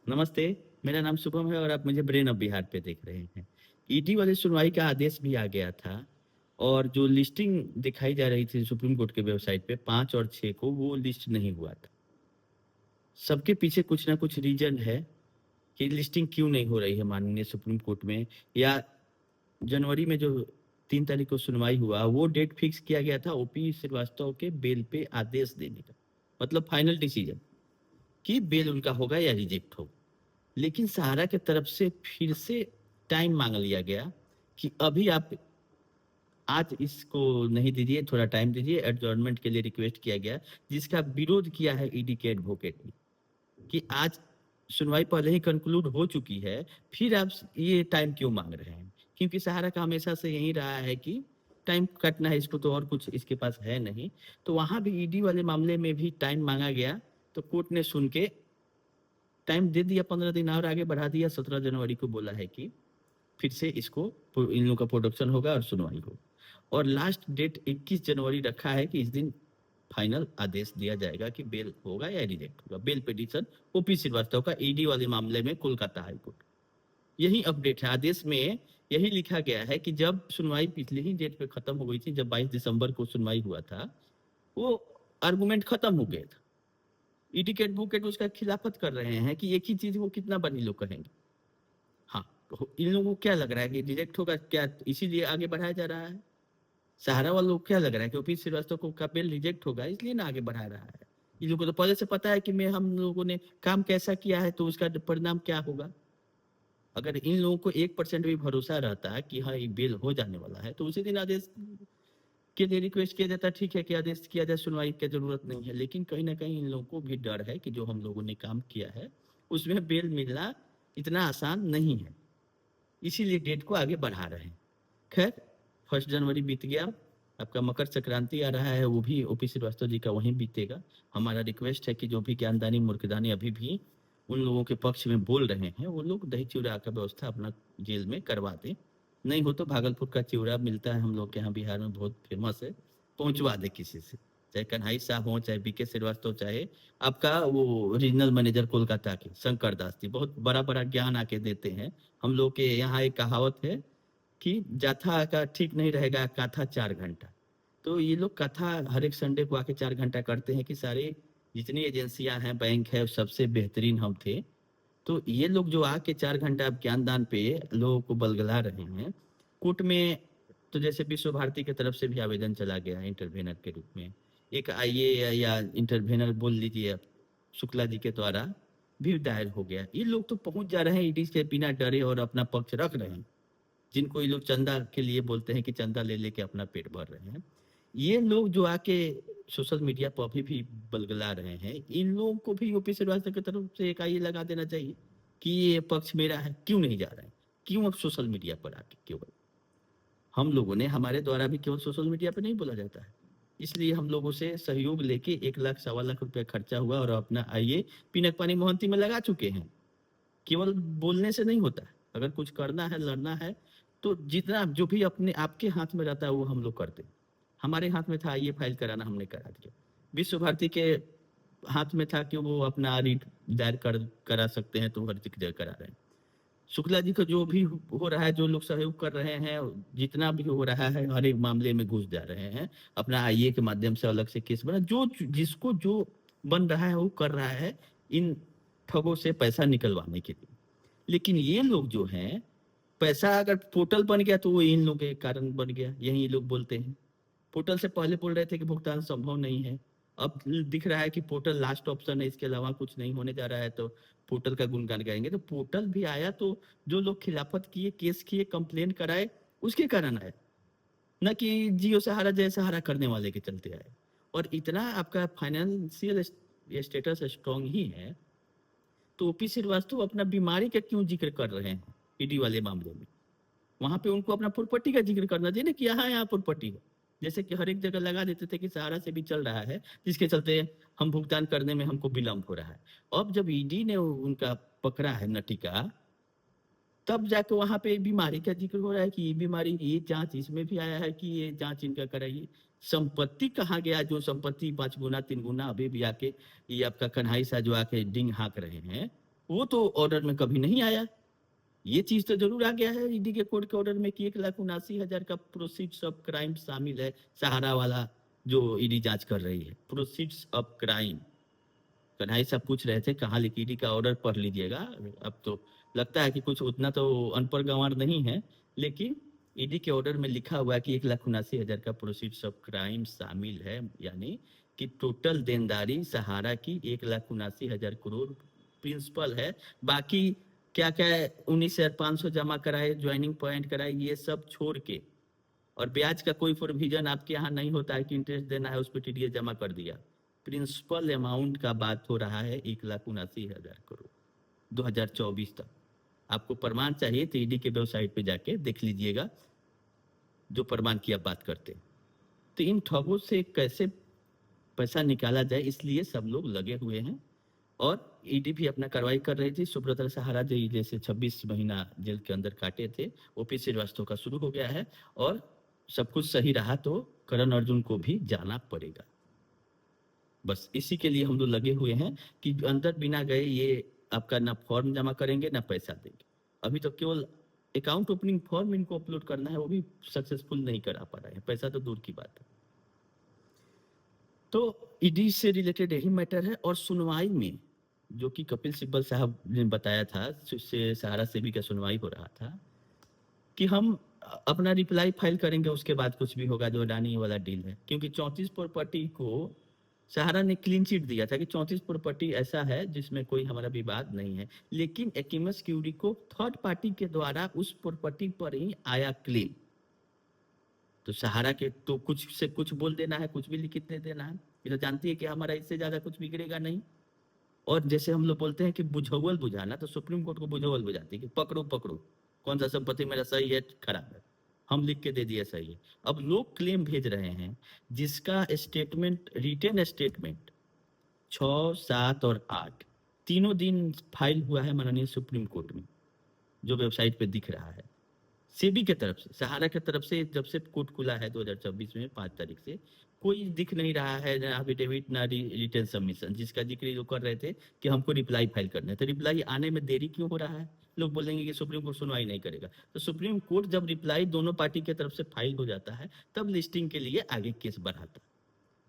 नमस्ते, मेरा नाम शुभम है और आप मुझे ब्रेन ऑफ बिहार पे देख रहे हैं। ईडी वाली सुनवाई का आदेश भी आ गया था और जो लिस्टिंग दिखाई जा रही थी सुप्रीम कोर्ट के वेबसाइट पे 5 और 6 को वो लिस्ट नहीं हुआ था। सबके पीछे कुछ ना कुछ रीजन है कि लिस्टिंग क्यों नहीं हो रही है माननीय सुप्रीम कोर्ट में, या जनवरी में जो 3 तारीख को सुनवाई हुआ वो डेट फिक्स किया गया था ओपी श्रीवास्तव के बेल पे आदेश देने का, मतलब फाइनल डिसीजन कि बेल उनका होगा या रिजेक्ट होगा। लेकिन सहारा के तरफ से फिर से टाइम मांग लिया गया कि अभी आप आज इसको नहीं दीजिए, थोड़ा टाइम दीजिए, एडजॉर्नमेंट के लिए रिक्वेस्ट किया गया, जिसका विरोध किया है ईडी के एडवोकेट ने कि आज सुनवाई पहले ही कंक्लूड हो चुकी है, फिर आप ये टाइम क्यों मांग रहे हैं। क्योंकि सहारा का हमेशा से यही रहा है कि टाइम कटना है इसको, तो और कुछ इसके पास है नहीं। तो वहां भी ईडी वाले मामले में भी टाइम मांगा गया, तो कोर्ट ने सुन के टाइम दे दिया, 15 दिन और आगे बढ़ा दिया। 17 जनवरी को बोला है कि फिर से इसको इन लोगों का प्रोडक्शन होगा और सुनवाई होगा, और लास्ट डेट 21 जनवरी रखा है कि इस दिन फाइनल आदेश दिया जाएगा कि बेल होगा या रिजेक्ट होगा। बेल पिटीशन ओपी श्रीवास्तव का ईडी वाले मामले में कोलकाता हाईकोर्ट। यही अपडेट है। आदेश में यही लिखा गया है कि जब सुनवाई पिछली ही डेट पे खत्म हो गई थी, जब 22 दिसंबर को सुनवाई हुआ था, वो आर्गुमेंट खत्म हो गया था। ईडी के एडवोकेट उसका खिलाफत कर रहे हैं कि एक ही चीज को कितना बार ये लोग कहेंगे। हाँ, तो इन लोगों को क्या लग रहा है कि रिजेक्ट होगा क्या, इसीलिए आगे बढ़ाया जा रहा है। सहारा वालों को क्या लग रहा है कि ओपी श्रीवास्तव को का बिल रिजेक्ट होगा, इसलिए ना आगे बढ़ा रहा है। इन लोगों को तो पहले से पता है कि मैं हम लोगों ने काम कैसा किया है तो उसका परिणाम क्या होगा। अगर इन लोगों को 1% भी भरोसा रहता है कि हाँ ये बिल हो जाने वाला है, तो उसी दिन आदेश के लिए रिक्वेस्ट किया जाता है। ठीक है कि आदेश किया जाए, सुनवाई की जरूरत नहीं है। लेकिन कहीं ना कहीं इन लोगों को भी डर है कि जो हम लोगों ने काम किया है उसमें बेल मिलना इतना आसान नहीं है, इसीलिए डेट को आगे बढ़ा रहे हैं। खैर, 1 जनवरी बीत गया, आपका मकर संक्रांति आ रहा है, वो भी ओपी श्रीवास्तव जी का वहीं बीतेगा। हमारा रिक्वेस्ट है कि जो भी ज्ञानदानी मूर्खदानी अभी भी उन लोगों के पक्ष में बोल रहे हैं, वो लोग दही चिवड़ा का व्यवस्था अपना जेल में करवा दें। नहीं हो तो भागलपुर का चिवड़ा मिलता है हम लोग के यहाँ बिहार में, बहुत फेमस है, पहुंचवा दे किसी से, चाहे कन्हई साहब हो, चाहे बीके श्रीवास्तव, चाहे आपका वो रीजनल मैनेजर कोलकाता के शंकर दास जी, बहुत बड़ा बड़ा ज्ञान आके देते हैं। हम लोग के यहाँ एक कहावत है कि जाथा का ठीक नहीं रहेगा कथा 4 घंटा। तो ये लोग कथा हर एक संडे को आके 4 घंटा करते हैं कि सारे जितनी एजेंसियां हैं, बैंक है, सबसे बेहतरीन हम थे। तो ये लोग जो आके 4 घंटा अब ज्ञान दान पे लोगों को बलगला रहे हैं कोर्ट में। तो जैसे विश्व भारती की तरफ से भी आवेदन चला गया है इंटरवेनर के रूप में, एक आईए या इंटरवेनर बोल लीजिए आप, शुक्ला जी के द्वारा भी दायर हो गया। ये लोग तो पहुंच जा रहे हैं ईडी से बिना डरे और अपना पक्ष रख रहे हैं, जिनको ये लोग चंदा के लिए बोलते हैं कि चंदा ले लेके अपना पेट भर रहे हैं। ये लोग जो आके सोशल मीडिया पर अभी भी बलगला रहे हैं, इन लोगों को भी यूपी श्रीवास्तव की तरफ से एक आइए लगा देना चाहिए कि ये पक्ष मेरा है, क्यों नहीं जा रहा है, क्यों अब सोशल मीडिया पर आके केवल हम लोगों ने, हमारे द्वारा भी केवल सोशल मीडिया पर नहीं बोला जाता है। इसलिए हम लोगों से सहयोग लेके 1 लाख 1.25 लाख रुपया खर्चा हुआ और अपना आइए पिनक पानी मोहंती में लगा चुके हैं। केवल बोलने से नहीं होता है, अगर कुछ करना है, लड़ना है, तो जितना जो भी अपने आपके हाथ में रहता है वो हम लोग करते हैं। हमारे हाथ में था ये फाइल कराना, हमने करा दिया। विश्व भारती के हाथ में था कि वो अपना रीट दायर करा सकते हैं, तो हर जगह करा रहे हैं। शुक्ला जी का जो भी हो रहा है, जो लोग सहयोग कर रहे हैं, जितना भी हो रहा है, हर एक मामले में घुस जा रहे हैं, अपना आईए के माध्यम से अलग से केस बना, जो जिसको जो बन रहा है वो कर रहा है इन ठगों से पैसा निकलवाने के लिए। लेकिन ये लोग जो हैं, पैसा अगर पोर्टल बन गया तो वो इन लोगों के कारण बन गया, यही लोग बोलते हैं। पोर्टल से पहले बोल रहे थे कि भुगतान संभव नहीं है, अब दिख रहा है कि पोर्टल लास्ट ऑप्शन है, इसके अलावा कुछ नहीं होने जा रहा है, तो पोर्टल का गुणगान गाएंगे। तो पोर्टल भी आया तो जो लोग खिलाफत किए, केस किए, कंप्लेन कराए, उसके कारण आया, न कि जियो सहारा जय सहारा करने वाले के चलते आए। और इतना आपका फाइनेंशियल स्टेटस स्ट्रांग ही है, तो ओपी श्रीवास्तव अपना बीमारी का क्यों जिक्र कर रहे हैं ईडी वाले मामले में। वहां पे उनको अपना प्रॉपर्टी का जिक्र करना चाहिए ना कि यहाँ प्रॉपर्टी है, जैसे कि हर एक जगह लगा देते थे कि सहारा से भी चल रहा है, जिसके चलते हम भुगतान करने में हमको विलम्ब हो रहा है। अब जब ईडी ने उनका पकड़ा है नटिका, तब जाके वहां पे बीमारी का जिक्र हो रहा है कि ये बीमारी, ये जांच इसमें भी आया है कि ये जांच इनका कराइए। संपत्ति कहाँ गया, जो संपत्ति 5 गुना 3 गुना अभी भी आके ये आपका कन्हई सा जो आके डिंग हाँक रहे हैं, वो तो ऑर्डर में कभी नहीं आया। ये चीज तो जरूर आ गया है ईडी के कोर्ट के ऑर्डर में कि 1,79,000 का प्रोसीड्स ऑफ क्राइम शामिल है, सहारा वाला जो ईडी जांच कर रही है, प्रोसीड्स ऑफ क्राइम। कन्हैया साहब पूछ रहे थे कहाँ लिखी, ईडी का ऑर्डर पढ़ लीजिएगा। अब तो लगता है कि कुछ उतना तो अनपढ़ गंवार नहीं है, लेकिन ईडी के ऑर्डर में लिखा हुआ है कि 1,79,000 का प्रोसीड्स ऑफ क्राइम शामिल है, यानी कि टोटल देनदारी सहारा की 1,79,000 करोड़ प्रिंसिपल है। बाकी क्या क्या 19,500 जमा कराए, ज्वाइनिंग पॉइंट कराए, ये सब छोड़ के, और ब्याज का कोई प्रोविजन आपके यहाँ नहीं होता है कि इंटरेस्ट देना है उस पर टीडीएस जमा कर दिया। प्रिंसिपल अमाउंट का बात हो रहा है 1,79,000 करोड़ 2024 तक। आपको प्रमाण चाहिए तो ईडी के वेबसाइट पे जाके देख लीजिएगा जो प्रमाण की आप बात करते हैं। तो इन ठगों से कैसे पैसा निकाला जाए, इसलिए सब लोग लगे हुए हैं। और ईडी भी अपना कार्रवाई कर रही थी। सुब्रत सहारा जी जैसे 26 महीना जेल के अंदर काटे थे, ओपी श्रीवास्तव का शुरू हो गया है, और सब कुछ सही रहा तो करण अर्जुन को भी जाना पड़ेगा। बस इसी के लिए हम लोग लगे हुए हैं कि अंदर बिना गए ये आपका ना फॉर्म जमा करेंगे ना पैसा देंगे। अभी तो केवल अकाउंट ओपनिंग फॉर्म इनको अपलोड करना है, वो भी सक्सेसफुल नहीं करा पा रहे हैं, पैसा तो दूर की बात है। तो ईडी से रिलेटेड यही मैटर है। और सुनवाई में जो कि कपिल सिब्बल साहब ने बताया था, उससे सहारा सेबी का सुनवाई हो रहा था कि हम अपना रिप्लाई फाइल करेंगे, उसके बाद कुछ भी होगा, जो अडानी वाला डील है। क्योंकि 34 प्रॉपर्टी को सहारा ने क्लीन चिट दिया था कि 34 प्रॉपर्टी ऐसा है जिसमें कोई हमारा विवाद नहीं है, लेकिन एक्यूमस क्यूरी को थर्ड पार्टी के द्वारा उस प्रॉपर्टी पर ही आया क्लेम। तो सहारा के तो कुछ से कुछ बोल देना है, कुछ भी लिख दे देना है। ये तो जानती है कि हमारा इससे ज्यादा कुछ बिगड़ेगा नहीं। और जैसे हम लोग बोलते हैं कि बुझावल बुझाना, तो सुप्रीम कोर्ट को बुझावल बुझाती है कि पकड़ो पकड़ो, कौन सा संपत्ति मेरा सही है खराब है, हम लिख के दे दिया सही है। अब लोग क्लेम भेज रहे हैं जिसका स्टेटमेंट, रिटेन स्टेटमेंट 6, 7 और 8 तीनों दिन फाइल हुआ है माननीय सुप्रीम कोर्ट में, जो वेबसाइट पे दिख रहा है। सेबी के तरफ से, सहारा के तरफ से जब से कोर्ट खुला है 2024 में 5 तारीख से, कोई दिख नहीं रहा है ना एफिडेविट ना रिटर्न सबमिशन, जिसका जिक्र जो कर रहे थे कि हमको रिप्लाई फाइल करना है। तो रिप्लाई आने में देरी क्यों हो रहा है? लोग बोलेंगे कि सुप्रीम कोर्ट सुनवाई नहीं करेगा। तो सुप्रीम कोर्ट जब रिप्लाई दोनों पार्टी की तरफ से फाइल हो जाता है, तब लिस्टिंग के लिए आगे केस बढ़ाता है।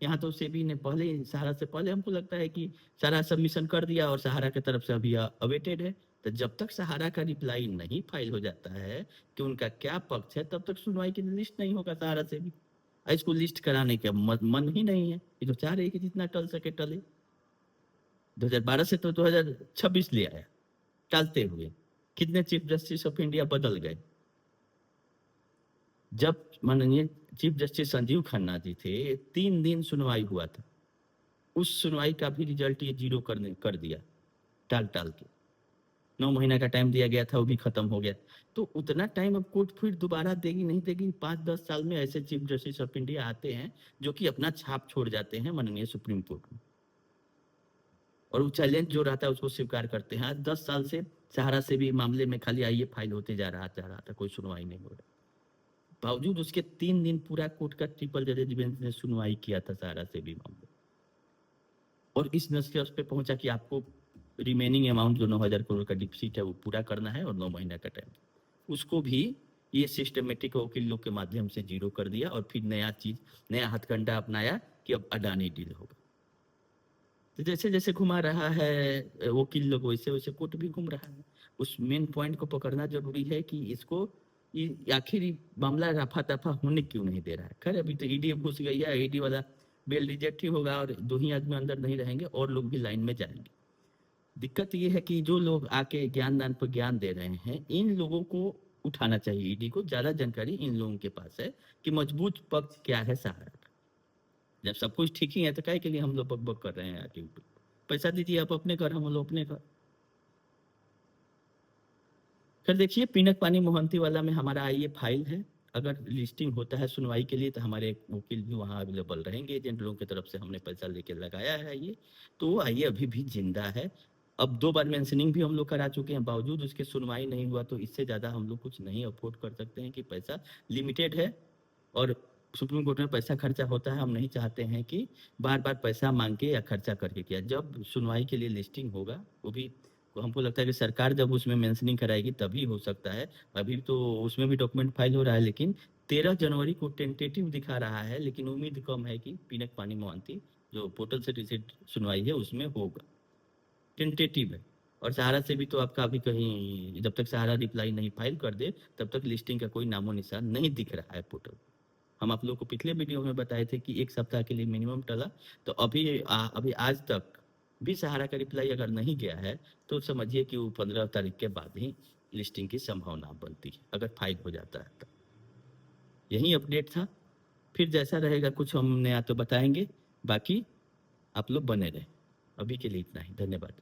यहाँ तो सेबी ने पहले, सहारा से पहले हमको लगता है कि सारा सबमिशन कर दिया और सहारा की तरफ से अभी अवेटेड है। तो जब तक सहारा का रिप्लाई नहीं फाइल हो जाता है कि उनका क्या पक्ष है, तब तक सुनवाई की लिस्ट नहीं होगा सहारा से भी। इसको लिस्ट कराने का मन ही नहीं है। ये तो चाह रहे कि जितना टल सके टले। 2012 से तो 2026 ले आया टालते हुए। कितने चीफ जस्टिस ऑफ इंडिया बदल गए। जब माननीय चीफ जस्टिस संजीव खन्ना जी थे, 3 दिन सुनवाई हुआ था, उस सुनवाई का भी रिजल्ट ये 0 कर दिया टाल टाल के। 9 महीना का टाइम दिया गया था, वो भी खत्म हो गया। तो उतना टाइम अब कोर्ट फिर दोबारा देगी नहीं देगी? 5-10 साल में ऐसे चीफ जस्टिस ऑफ इंडिया आते हैं जो कि अपना छाप छोड़ जाते हैं माननीय सुप्रीम कोर्ट में, और वो चैलेंज जो रहता है उसको स्वीकार करते हैं। आज 10 साल से सहारा से भी मामले में खाली आइए फाइल होते जा रहा था, कोई सुनवाई नहीं हो रहा। बावजूद उसके 3 दिन पूरा कोर्ट का ट्रिपल जजेज बेंच ने सुनवाई किया था सहारा से भी मामले, और इस निष्कर्ष पे पहुंचा कि आपको रिमेनिंग अमाउंट जो 9,000 करोड़ का डिपॉजिट है वो पूरा करना है, और 9 महीना का टाइम, उसको भी ये सिस्टमेटिक वकील लोग के माध्यम से 0 कर दिया। और फिर नया हथकंडा अपनाया कि अब अडानी डील होगा। तो जैसे जैसे घुमा रहा है वकील लोग, वैसे वैसे कोर्ट भी घूम रहा है। उस मेन पॉइंट को पकड़ना जरूरी है कि इसको आखिर मामला रफा दफा होने क्यों नहीं दे रहा है। खैर अभी तो ईडी घुस गई है, ईडी वाला बेल रिजेक्ट ही होगा, और 2 ही आदमी अंदर नहीं रहेंगे और लोग भी लाइन में जाएंगे। दिक्कत ये है कि जो लोग आके ज्ञानदान पर ज्ञान दे रहे हैं, इन लोगों को उठाना चाहिए। ईडी को ज्यादा जानकारी इन लोगों के पास है कि मजबूत पक्ष क्या है सहारा का। जब सब कुछ ठीक ही है तो काहे के लिए हम लोग बक बक कर रहे हैं आके? पैसा दीजिए आप अपने घर, हम लोग अपने घर। फिर देखिए पिनक पानी मोहंती वाला में हमारा आइए फाइल है। अगर लिस्टिंग होता है सुनवाई के लिए तो हमारे वकील भी वहाँ अवेलेबल रहेंगे। एजेंट लोगों की तरफ से हमने पैसा लेके लगाया है ये, तो वो आइए अभी भी जिंदा है। अब 2 बार मेंशनिंग भी हम लोग करा चुके हैं, बावजूद उसके सुनवाई नहीं हुआ। तो इससे ज्यादा हम लोग कुछ नहीं अफोर्ड कर सकते हैं कि पैसा लिमिटेड है, और सुप्रीम कोर्ट में पैसा खर्चा होता है। हम नहीं चाहते हैं कि बार बार पैसा मांग के या खर्चा करके किया। जब सुनवाई के लिए लिस्टिंग होगा, वो भी हमको लगता है कि सरकार जब उसमें मेंशनिंग कराएगी तभी हो सकता है। अभी तो उसमें भी डॉक्यूमेंट फाइल हो रहा है, लेकिन 13 जनवरी को टेंटेटिव दिखा रहा है, लेकिन उम्मीद कम है कि पिनक पानी मोहंती जो पोर्टल से रिसीट सुनवाई है उसमें होगा। टेंटेटिव है। और सहारा से भी तो आपका अभी कहीं, जब तक सहारा रिप्लाई नहीं फाइल कर दे तब तक लिस्टिंग का कोई नामो निशान नहीं दिख रहा है पोर्टल। हम आप लोग को पिछले वीडियो में बताए थे कि 1 सप्ताह के लिए मिनिमम टला। तो अभी आज तक भी सहारा का रिप्लाई अगर नहीं गया है तो समझिए कि वो 15 तारीख के बाद ही लिस्टिंग की संभावना बनती है, अगर फाइल हो जाता है तो। यही अपडेट था। फिर जैसा रहेगा कुछ हम नया तो बताएंगे। बाकी आप लोग बने रहें। अभी के लिए इतना ही। धन्यवाद।